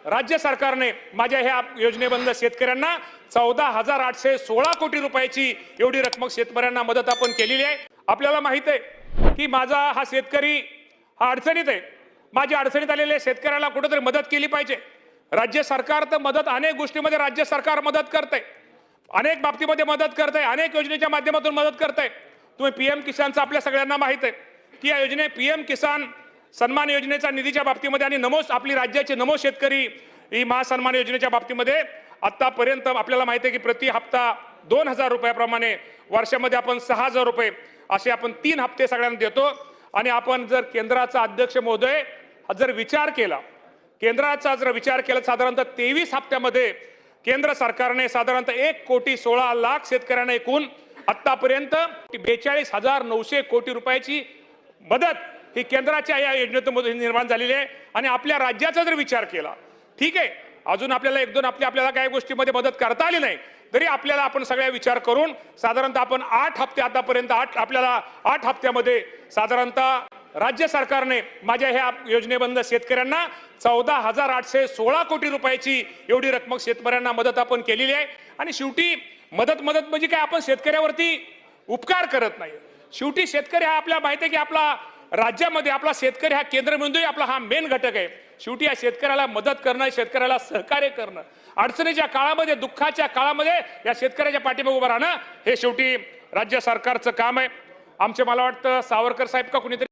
राज्य सरकारने माझ्या ह्या योजनेबंद शेतकऱ्यांना 14,816 कोटी रुपयाची एवढी रक्कम शेतकऱ्यांना मदत आपण केलेली आहे। आपल्याला माहित आहे की माझा हा शेतकरी हा अडचणीत आहे। माझ्या अडचणीत आलेल्या शेतकऱ्याला कुठेतरी मदत केली पाहिजे। राज्य सरकार तर मदत अनेक गोष्टींमध्ये राज्य सरकार मदत करते, अनेक बाबतीमध्ये मदत करते, अनेक योजनेच्या माध्यमातून मदत करते। तुम्ही पीएम किसानचं आपल्या सगळ्यांना माहित आहे की या योजने पीएम किसान सन्मान योजनेच्या निधीच्या बाबतीमध्ये आणि नमो आपली राज्याचे नमो शेतकरी ही महासन्मान योजनेच्या बाबतीमध्ये आतापर्यंत आपल्याला माहिती आहे की प्रति हप्ता 2,000 रुपयाप्रमाणे वर्षामध्ये आपण 6,000 रुपये असे आपण 3 हप्ते सगळ्यांना देतो। आणि आपण जर केंद्राचा अध्यक्ष महोदय जर विचार केला, केंद्राचा जर विचार केला, साधारणतः 23 हप्त्यामध्ये केंद्र सरकारने साधारणतः 1,16,00,000 शेतकऱ्यांना एकूण आतापर्यंत 42,900 कोटी रुपयाची मदत ही केंद्राच्या या योजनेतून निर्माण झालेली आहे। आणि आपल्या राज्याचा जर विचार केला, ठीक आहे, अजून आपल्याला 1-2 आपल्याला काही गोष्टीमध्ये मदत करता आली नाही तरी आपल्याला आपण सगळ्या विचार करून साधारणतः आपण 8 हप्ते आतापर्यंत आपल्याला 8 हप्त्यामध्ये साधारणतः राज्य सरकारने माझ्या ह्या योजनेबंद शेतकऱ्यांना 14,816 कोटी रुपयाची एवढी रक्कम शेतकऱ्यांना मदत आपण केलेली आहे। आणि शेवटी मदत म्हणजे काय, आपण शेतकऱ्यावरती उपकार करत नाही। शेवटी शेतकरी हा आपल्याला माहिती आहे की आपला राज्यामध्ये आपला शेतकरी हा केंद्रबिंदू आपला हा मेन घटक आहे। शेवटी या शेतकऱ्याला मदत करणं, शेतकऱ्याला सहकार्य करणं, अडचणीच्या काळामध्ये, दुःखाच्या काळामध्ये या शेतकऱ्याच्या पाठीमागे उभं राहणं हे शेवटी राज्य सरकारचं काम आहे। मला वाटतं सावरकर साहेब का कुणीतरी